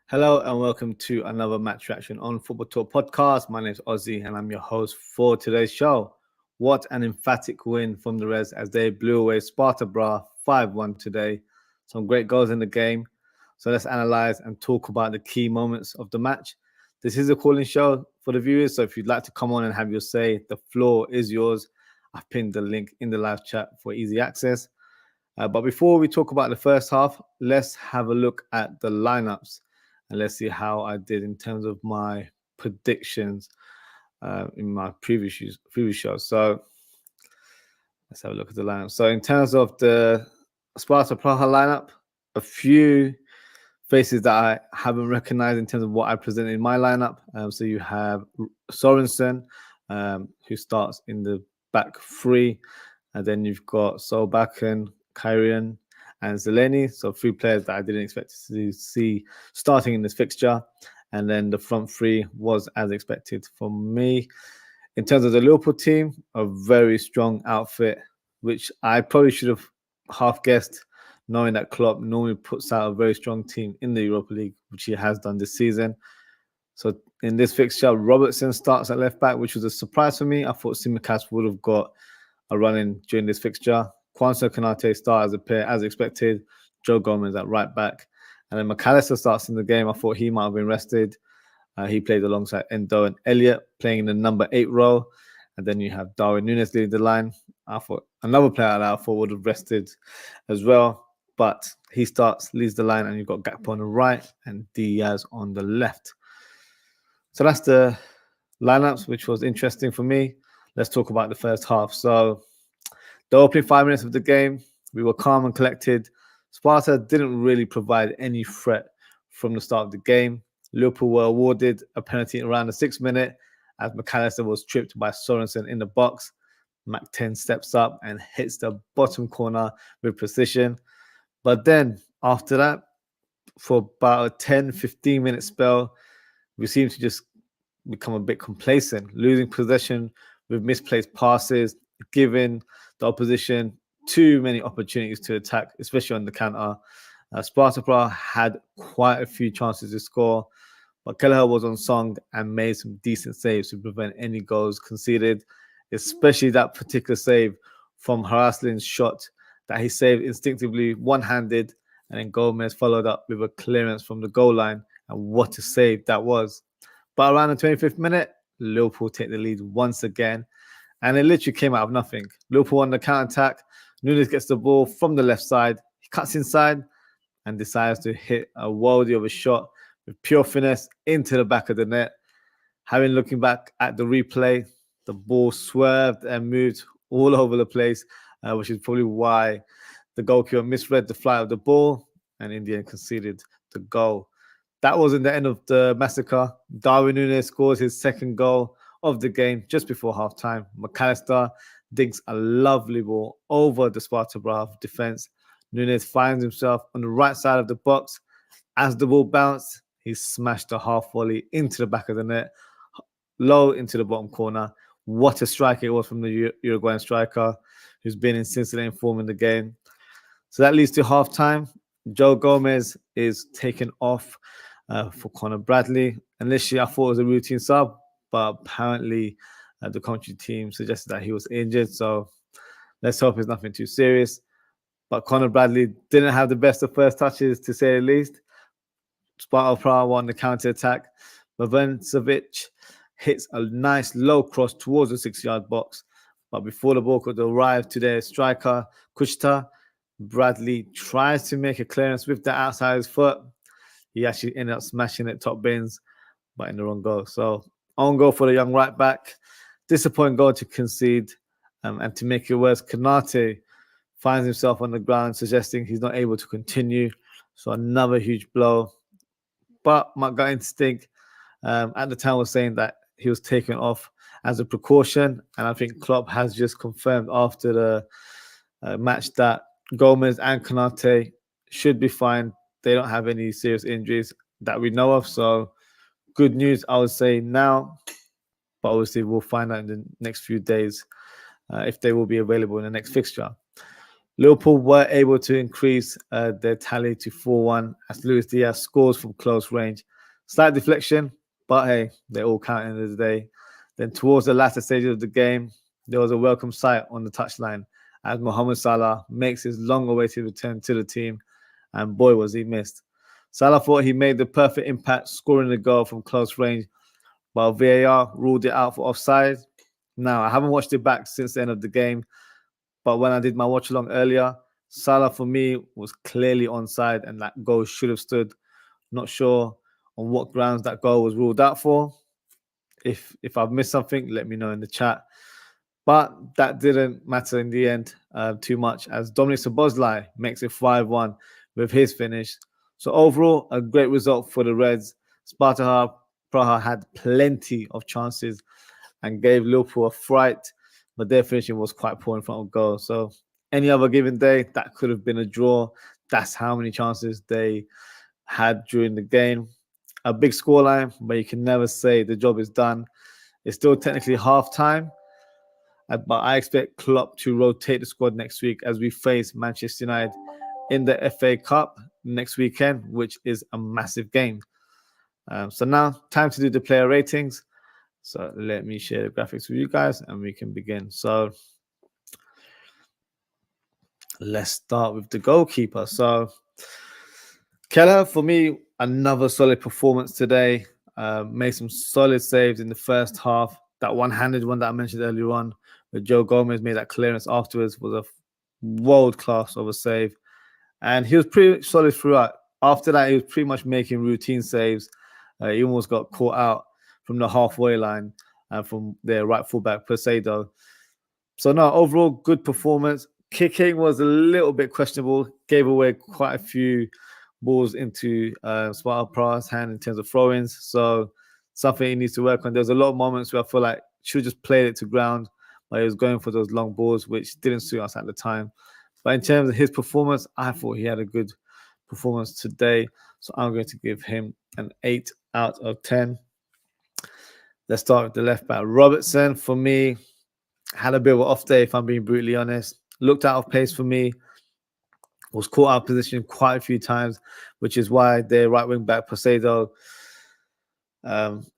Hello and welcome to another match reaction on Football Talk podcast. My name is Ozzie and I'm your host for today's show. What an emphatic win from the Reds as they blew away Sparta Praha 5-1 today. Some great goals in the game. So let's analyze and talk about the key moments of the match. This is a calling show for the viewers, so if you'd like to come on and have your say, the floor is yours. I've pinned the link in the live chat for easy access. But before we talk about the first half, let's have a look at the lineups. And let's see how I did in terms of my predictions in my previous show. So let's have a look at the lineup. So in terms of the Sparta Praha lineup, a few faces that I haven't recognized in terms of what I presented in my lineup. So you have Sorensen, who starts in the back three. And then you've got Solbakken, Kyrian, and Zeleny, so three players that I didn't expect to see starting in this fixture. And then the front three was as expected from me. In terms of the Liverpool team, a very strong outfit, which I probably should have half guessed, knowing that Klopp normally puts out a very strong team in the Europa League, which he has done this season. So in this fixture, Robertson starts at left back, which was a surprise for me. I thought Tsimikas would have got a run in during this fixture. Kwanzaa Konate starts as a pair as expected. Joe Gomez at right back. And then McAllister starts in the game. I thought he might have been rested. He played alongside Endo and Elliott, playing in the number 8 role. And then you have Darwin Núñez leading the line. I thought another player that I thought would have rested as well. But he leads the line, and you've got Gakpo on the right and Diaz on the left. So that's the lineups, which was interesting for me. Let's talk about the first half. So the opening 5 minutes of the game, we were calm and collected. Sparta didn't really provide any threat from the start of the game. Liverpool were awarded a penalty around the 6th minute as McAllister was tripped by Sorensen in the box. Mac 10 steps up and hits the bottom corner with precision. But then after that, for about a 10-15 minute spell, we seemed to just become a bit complacent, losing possession with misplaced passes, giving the opposition too many opportunities to attack, especially on the counter. Sparta Praha had quite a few chances to score, but Kelleher was on song and made some decent saves to prevent any goals conceded, especially that particular save from Haraslin's shot that he saved instinctively one-handed, and then Gomez followed up with a clearance from the goal line, and what a save that was. But around the 25th minute, Liverpool take the lead once again, and it literally came out of nothing. Liverpool on the counter-attack. Núñez gets the ball from the left side. He cuts inside and decides to hit a worldie of a shot with pure finesse into the back of the net. Looking back at the replay, the ball swerved and moved all over the place, which is probably why the goalkeeper misread the flight of the ball and in the end conceded the goal. That wasn't the end of the massacre. Darwin Núñez scores his second goal of the game just before halftime. McAllister dinks a lovely ball over the Sparta Praha defense. Núñez finds himself on the right side of the box. As the ball bounced, he smashed a half volley into the back of the net, low into the bottom corner. What a strike it was from the Uruguayan striker, who's been in scintillating form in the game. So that leads to halftime. Joe Gomez is taken off for Conor Bradley. Initially, I thought it was a routine sub, but apparently the commentary team suggested that he was injured. So let's hope it's nothing too serious. But Conor Bradley didn't have the best of first touches, to say the least. Sparta Praha won the counter-attack. Mavencevic hits a nice low cross towards the 6-yard box. But before the ball could arrive to their striker, Kuchta, Bradley tries to make a clearance with the outside his foot. He actually ended up smashing it top bins, but in the wrong goal. So on goal for the young right back. Disappointing goal to concede. And to make it worse, Konate finds himself on the ground, suggesting he's not able to continue. So another huge blow. But my gut instinct at the time was saying that he was taken off as a precaution. And I think Klopp has just confirmed after the match that Gomez and Konate should be fine. They don't have any serious injuries that we know of. So good news, I would say now. But obviously, we'll find out in the next few days if they will be available in the next fixture. Liverpool were able to increase their tally to 4-1 as Luis Diaz scores from close range. Slight deflection, but hey, they all count in the day. Then towards the latter stages of the game, there was a welcome sight on the touchline as Mohamed Salah makes his long-awaited return to the team, and boy was he missed. Salah thought he made the perfect impact, scoring the goal from close range, while VAR ruled it out for offside. Now, I haven't watched it back since the end of the game, but when I did my watch along earlier, Salah for me was clearly onside and that goal should have stood. Not sure on what grounds that goal was ruled out for. If I've missed something, let me know in the chat. But that didn't matter in the end too much as Dominic Szoboszlai makes it 5-1 with his finish. So overall, a great result for the Reds. Sparta Praha had plenty of chances and gave Liverpool a fright, but their finishing was quite poor in front of goal. So any other given day, that could have been a draw. That's how many chances they had during the game. A big scoreline, but you can never say the job is done. It's still technically half-time, but I expect Klopp to rotate the squad next week as we face Manchester United in the FA Cup next weekend, which is a massive game. So now, time to do the player ratings. So let me share the graphics with you guys and we can begin. So let's start with the goalkeeper. So Keller, for me, another solid performance today. Made some solid saves in the first half. That one-handed one that I mentioned earlier on, where Joe Gomez made that clearance afterwards, was a world-class of a save. And he was pretty solid throughout. After that, he was pretty much making routine saves. He almost got caught out from the halfway line from their right fullback, Pesado. So no, overall, good performance. Kicking was a little bit questionable. Gave away quite a few balls into Sparta Praha's hand in terms of throw-ins. So something he needs to work on. There's a lot of moments where I feel like should just played it to ground, but he was going for those long balls, which didn't suit us at the time. But in terms of his performance, I thought he had a good performance today. So I'm going to give him an 8 out of 10. Let's start with the left back. Robertson, for me, had a bit of an off day, if I'm being brutally honest. Looked out of place for me. Was caught out of position quite a few times, which is why their right wing back, Pesado,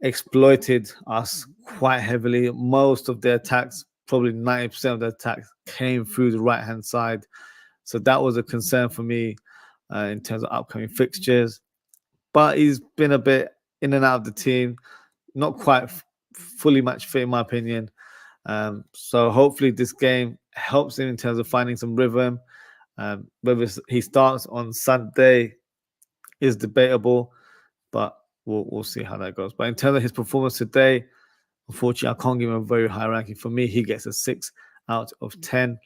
exploited us quite heavily. Most of their attacks, probably 90% of the attacks, came through the right-hand side. So that was a concern for me in terms of upcoming fixtures. But he's been a bit in and out of the team, not quite fully match fit, in my opinion. So hopefully this game helps him in terms of finding some rhythm. Whether he starts on Sunday is debatable, but we'll see how that goes. But in terms of his performance today, unfortunately, I can't give him a very high ranking. For me, he gets a 6 out of 10.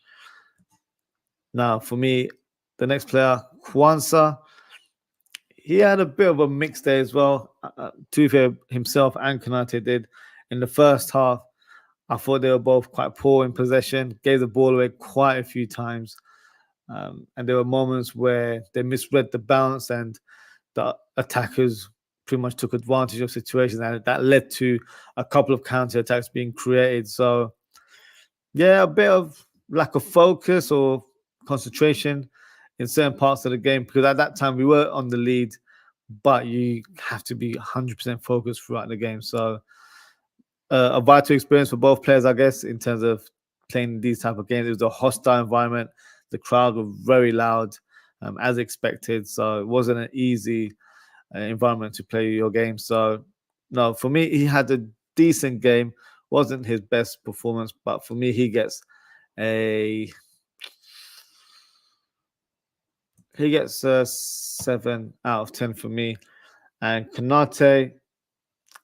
Now, for me, the next player, Kwanzaa, he had a bit of a mixed day as well. To be fair, himself and Konate did. In the first half, I thought they were both quite poor in possession, gave the ball away quite a few times. And there were moments where they misread the balance and the attackers pretty much took advantage of situations, and that led to a couple of counter-attacks being created. So, yeah, a bit of lack of focus or concentration in certain parts of the game, because at that time we were on the lead, but you have to be 100% focused throughout the game. So a vital experience for both players, I guess, in terms of playing these type of games. It was a hostile environment. The crowd were very loud, as expected. So it wasn't an easy environment to play your game. So, no, for me, he had a decent game. Wasn't his best performance, but for me, he gets a 7 out of 10 for me. And Konate,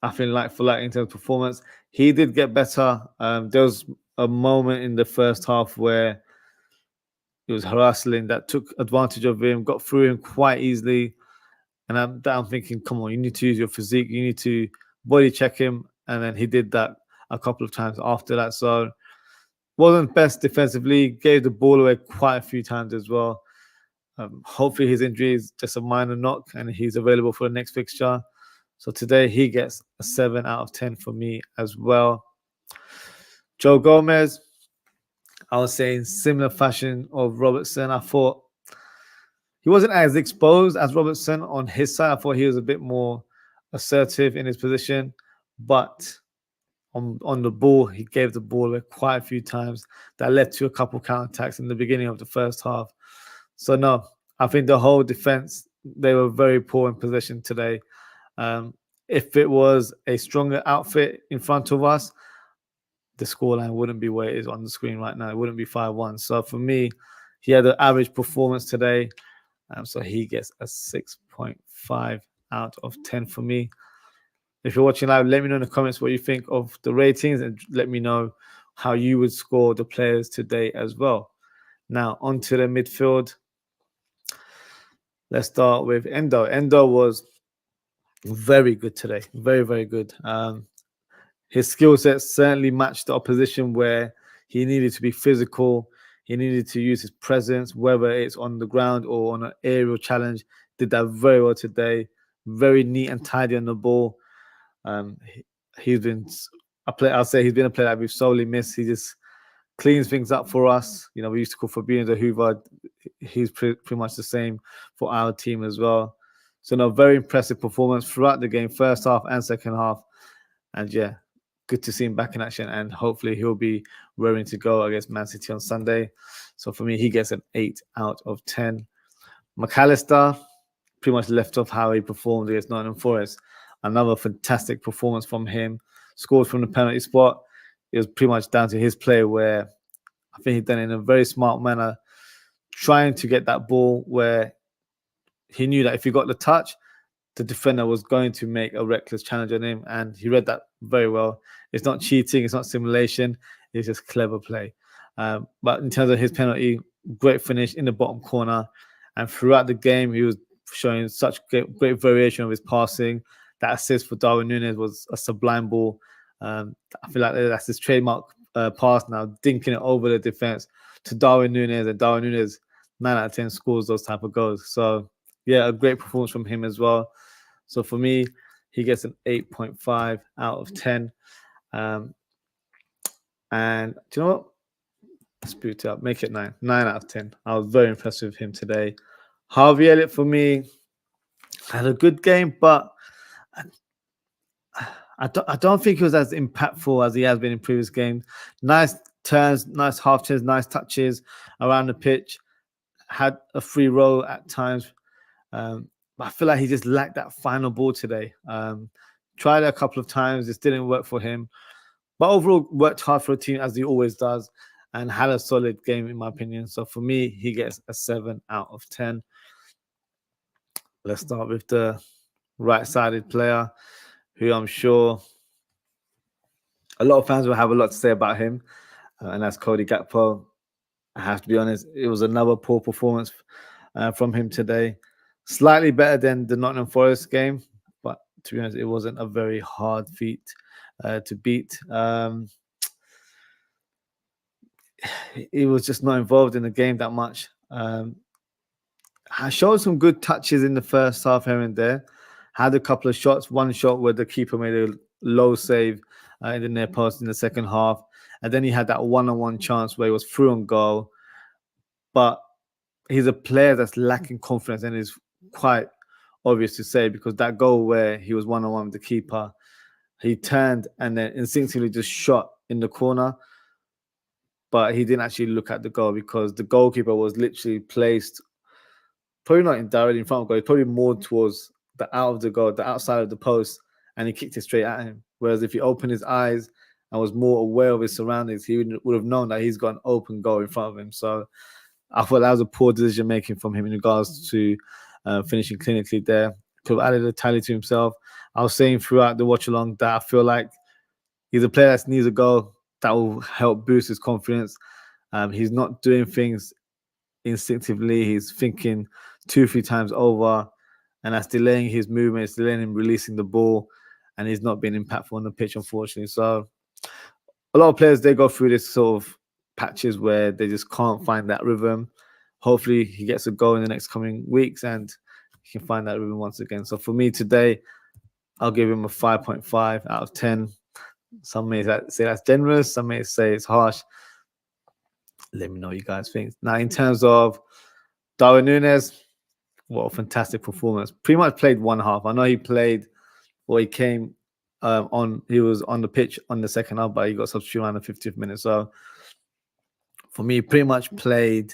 I feel like for in terms of performance, he did get better. There was a moment in the first half where it was harassing that took advantage of him, got through him quite easily. And I'm thinking, come on, you need to use your physique. You need to body check him. And then he did that a couple of times after that. So wasn't best defensively, gave the ball away quite a few times as well. Hopefully his injury is just a minor knock and he's available for the next fixture. So today he gets a 7 out of 10 for me as well. Joe Gomez, I would say in similar fashion of Robertson. I thought he wasn't as exposed as Robertson on his side. I thought he was a bit more assertive in his position, but on the ball, he gave the ball quite a few times that led to a couple counterattacks in the beginning of the first half. So no, I think the whole defense, they were very poor in possession today. If it was a stronger outfit in front of us, the scoreline wouldn't be where it is on the screen right now. It wouldn't be 5-1. So for me, he had an average performance today. So he gets a 6.5 out of 10 for me. If you're watching live, let me know in the comments what you think of the ratings and let me know how you would score the players today as well. Now, on to the midfield. Let's start with Endo. Endo was very good today. Very, very good. His skill set certainly matched the opposition where he needed to be physical. He needed to use his presence, whether it's on the ground or on an aerial challenge. Did that very well today. Very neat and tidy on the ball. He's been I'll say he's been a player that we've solely missed. He just cleans things up for us. You know, we used to call Fabinho the Hoover. He's pretty much the same for our team as well. So no, very impressive performance throughout the game, first half and second half. And yeah, good to see him back in action, and hopefully he'll be raring to go against Man City on Sunday. So for me, he gets an 8 out of 10. McAllister pretty much left off how he performed against Nottingham Forest. Another fantastic performance from him. Scored from the penalty spot. It was pretty much down to his play, where I think he done it in a very smart manner, trying to get that ball where he knew that if he got the touch, the defender was going to make a reckless challenge on him, and he read that very well. It's not cheating, it's not simulation, it's just clever play. But in terms of his penalty, great finish in the bottom corner, and throughout the game, he was showing such great variation of his passing. That assist for Darwin Núñez was a sublime ball. I feel like that's his trademark pass now, dinking it over the defense to Darwin Núñez, and Darwin Núñez 9 out of 10 scores those type of goals. So yeah, a great performance from him as well. So for me, he gets an 8.5 out of 10. And do you know what? Let's boot it up. Make it 9. 9 out of 10. I was very impressed with him today. Harvey Elliott, for me, had a good game, but I don't think he was as impactful as he has been in previous games. Nice turns, nice half turns, nice touches around the pitch. Had a free roll at times. I feel like he just lacked that final ball today. Tried it a couple of times. This didn't work for him. But overall, worked hard for a team as he always does and had a solid game, in my opinion. So for me, he gets a 7 out of 10. Let's start with the right-sided player, who I'm sure a lot of fans will have a lot to say about him, and that's Cody Gakpo. I have to be honest, it was another poor performance from him today. Slightly better than the Nottingham Forest game, but to be honest, it wasn't a very hard feat to beat. He was just not involved in the game that much. I showed some good touches in the first half here and there. Had a couple of shots. One shot where the keeper made a low save in the near post in the second half. And then he had that one-on-one chance where he was through on goal. But he's a player that's lacking confidence, and it's quite obvious to say, because that goal where he was one-on-one with the keeper, he turned and then instinctively just shot in the corner. But he didn't actually look at the goal, because the goalkeeper was literally placed probably not directly in front of goal, probably more towards the out of the goal, the outside of the post, and he kicked it straight at him. Whereas if he opened his eyes and was more aware of his surroundings, he would have known that he's got an open goal in front of him. So I thought that was a poor decision making from him in regards to finishing clinically there. Could have added a tally to himself. I was saying throughout the watch along that I feel like he's a player that needs a goal that will help boost his confidence. He's not doing things instinctively. He's thinking 2-3 times over, and that's delaying his movement. It's delaying him releasing the ball, and he's not being impactful on the pitch, unfortunately. So a lot of players, they go through this sort of patches where they just can't find that rhythm. Hopefully he gets a goal in the next coming weeks and he can find that rhythm once again. So for me today, I'll give him a 5.5 out of 10. Some may say that's generous. Some may say it's harsh. Let me know what you guys think. Now, in terms of Darwin Núñez, what a fantastic performance. Pretty much played one half. I know he played, or he came he was on the pitch on the second half, but he got substituted around the 50th minute. So for me, he pretty much played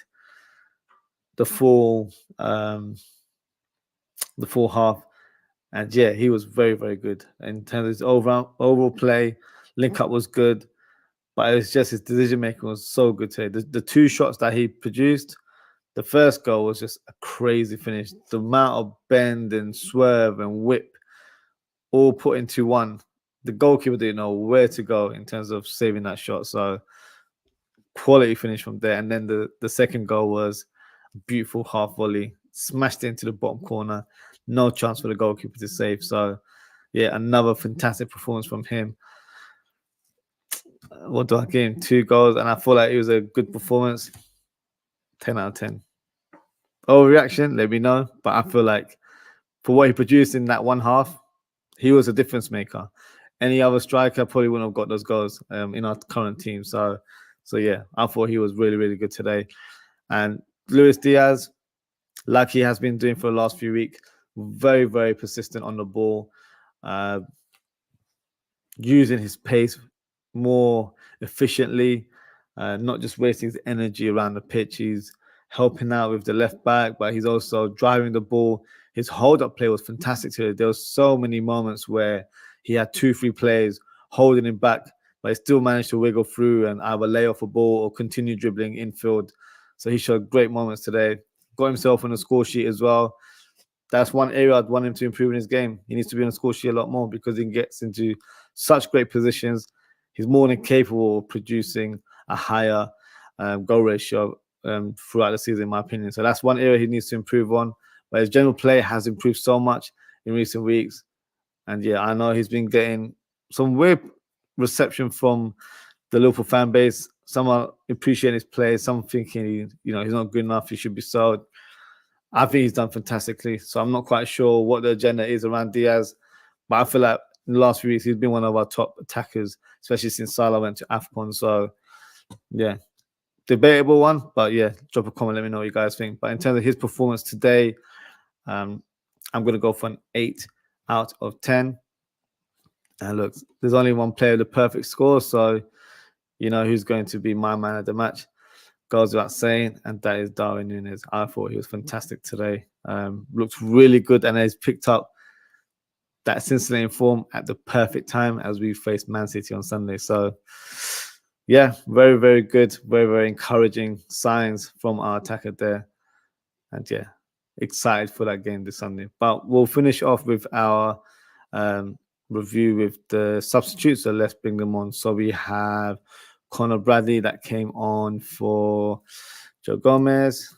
the full half. And yeah, he was very, very good. In terms of his overall play, link up was good. But it's just his decision making was so good today. The two shots that he produced, the first goal was just a crazy finish. The amount of bend and swerve and whip all put into one. The goalkeeper didn't know where to go in terms of saving that shot. So quality finish from there. And then the second goal was a beautiful half volley, smashed it into the bottom corner. No chance for the goalkeeper to save. So yeah, another fantastic performance from him. What do I give him? 2 goals, and I feel like it was a good performance. 10 out of 10. Overreaction, let me know. But I feel like for what he produced in that one half, he was a difference maker. Any other striker probably wouldn't have got those goals in our current team. So yeah, I thought he was really, really good today. And Luis Diaz, like he has been doing for the last few weeks, very, very persistent on the ball, using his pace more efficiently, not just wasting his energy around the pitch. He's helping out with the left back, but he's also driving the ball. His hold-up play was fantastic today. There were so many moments where he had 2-3 players holding him back, but he still managed to wiggle through and either lay off a ball or continue dribbling infield. So he showed great moments today. Got himself on the score sheet as well. That's one area I'd want him to improve in his game. He needs to be on the score sheet a lot more because he gets into such great positions. He's more than capable of producing a higher goal ratio throughout the season, in my opinion. So that's one area he needs to improve on. But his general play has improved so much in recent weeks. And yeah, I know he's been getting some weird reception from the Liverpool fan base. Some are appreciating his play, some thinking he's not good enough, he should be sold. I think he's done fantastically. So I'm not quite sure what the agenda is around Diaz. But I feel like in the last few weeks, he's been one of our top attackers, especially since Salah went to AFCON. So, yeah, debatable one. But, yeah, drop a comment. Let me know what you guys think. But in terms of his performance today, I'm going to go for an 8 out of 10. And look, there's only one player with the perfect score. So, you know who's going to be my man of the match. Goes without saying, and that is Darwin Núñez. I thought he was fantastic today. Looked really good, and he's picked up that Cincinnati form at the perfect time as we face Man City on Sunday. So, yeah, very, very good. Very, very encouraging signs from our attacker there. And, yeah, excited for that game this Sunday. But we'll finish off with our review with the substitutes. So let's bring them on. So we have Conor Bradley that came on for Joe Gomez.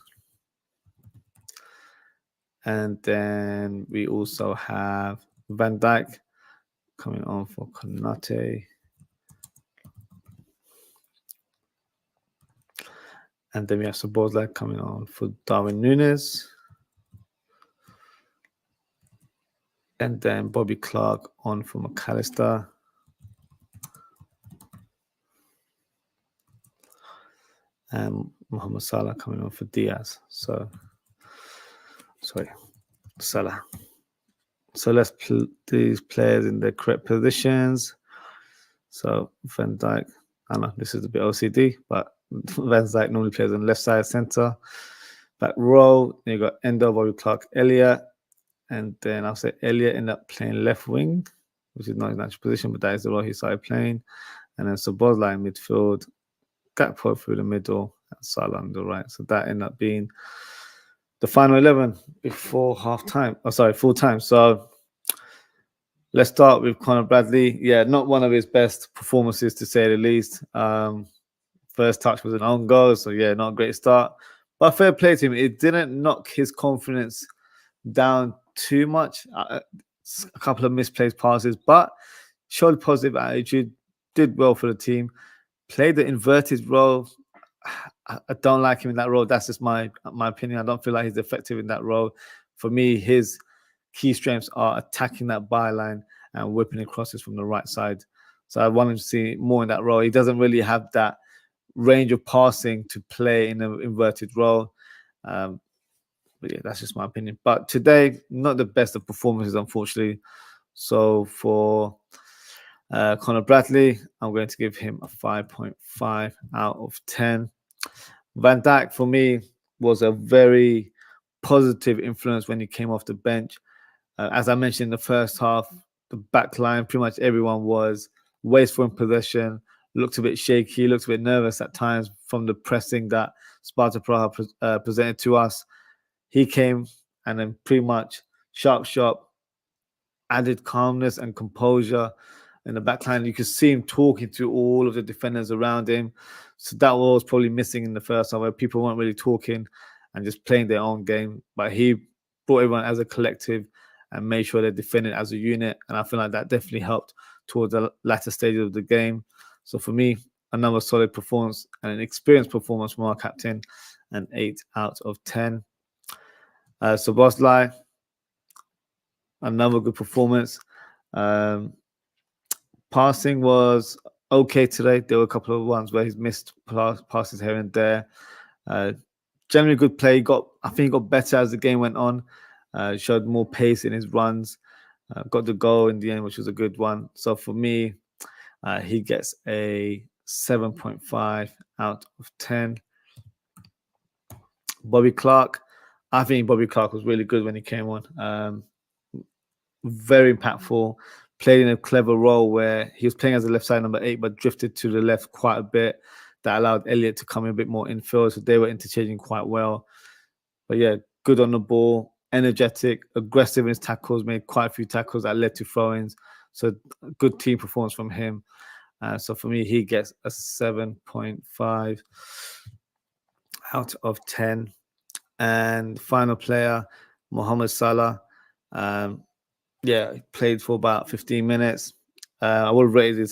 And then we also have Van Dijk coming on for Konate. And then we have Szoboszlai coming on for Darwin Núñez. And then Bobby Clark on for McAllister. And Mohamed Salah coming on for Diaz. So Salah. So let's put these players in their correct positions. So Van Dijk, I know this is a bit OCD, but Van Dijk normally plays on the left side center. Back row, you got Endo, Bobby Clark, Elliott. And then I'll say Elliott ended up playing left wing, which is not his natural position, but that is the role he started playing. And then Szoboszlai in midfield, Gakpo through the middle, and Salah on the right. So that ended up being the final 11 before full time. So let's start with Conor Bradley. Yeah, not one of his best performances, to say the least. First touch was an own goal, so yeah, not a great start. But fair play to him. It didn't knock his confidence down too much. A couple of misplaced passes, but showed positive attitude, did well for the team. Played the inverted role. I don't like him in that role. That's just my opinion. I don't feel like he's effective in that role. For me, his key strengths are attacking that byline and whipping crosses from the right side. So I want him to see more in that role. He doesn't really have that range of passing to play in an inverted role. But yeah, that's just my opinion. But today, not the best of performances, unfortunately. So for Conor Bradley, I'm going to give him a 5.5 out of 10. Van Dijk, for me, was a very positive influence when he came off the bench. As I mentioned in the first half, the back line, pretty much everyone was wasteful in possession, looked a bit shaky, looked a bit nervous at times from the pressing that Sparta Praha presented to us. He came and then pretty much sharp, added calmness and composure in the back line. You could see him talking to all of the defenders around him. So that was probably missing in the first half, where people weren't really talking and just playing their own game. But he brought everyone as a collective and made sure they defended as a unit. And I feel like that definitely helped towards the latter stages of the game. So for me, another solid performance and an experienced performance from our captain, an 8 out of 10. So Boslai, another good performance. Passing was okay today. There were a couple of ones where he's missed passes here and there. Generally good play. I think he got better as the game went on. Showed more pace in his runs. Got the goal in the end, which was a good one. So for me, he gets a 7.5 out of 10. Bobby Clark. I think Bobby Clark was really good when he came on. Very impactful. Played in a clever role where he was playing as a left side number 8, but drifted to the left quite a bit. That allowed Elliott to come in a bit more infield, so they were interchanging quite well. But yeah, good on the ball, energetic, aggressive in his tackles, made quite a few tackles that led to throw-ins. So good team performance from him. So for me, he gets a 7.5 out of 10. And final player, Mohamed Salah. Yeah, he played for about 15 minutes. I would have rated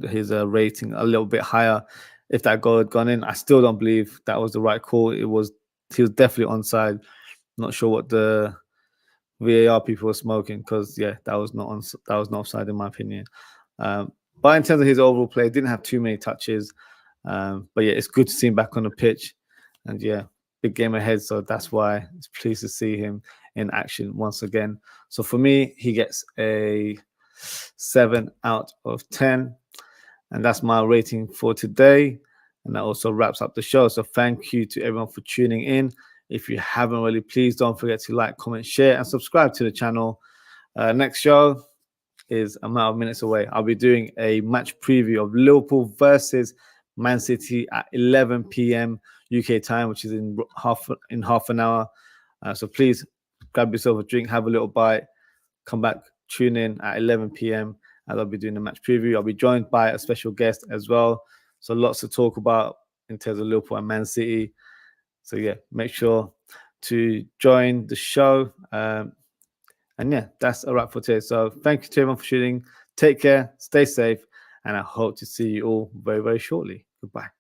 his rating a little bit higher if that goal had gone in. I still don't believe that was the right call. He was definitely onside. Not sure what the VAR people were smoking, because yeah, that was not offside in my opinion. But in terms of his overall play, didn't have too many touches. But yeah, it's good to see him back on the pitch, and yeah, big game ahead. So that's why it's pleased to see him in action once again. So for me, he gets a 7 out of 10. And that's my rating for today. And that also wraps up the show. So thank you to everyone for tuning in. If you haven't already, please don't forget to like, comment, share, and subscribe to the channel. Next show is a matter of minutes away. I'll be doing a match preview of Liverpool versus Man City at 11 p.m. UK time, which is in half an hour. So please grab yourself a drink, have a little bite, come back, tune in at 11 p.m. as I'll be doing the match preview. I'll be joined by a special guest as well. So lots to talk about in terms of Liverpool and Man City. So yeah, make sure to join the show. And yeah, that's a wrap for today. So thank you to everyone for tuning. Take care, stay safe, and I hope to see you all very, very shortly. Goodbye.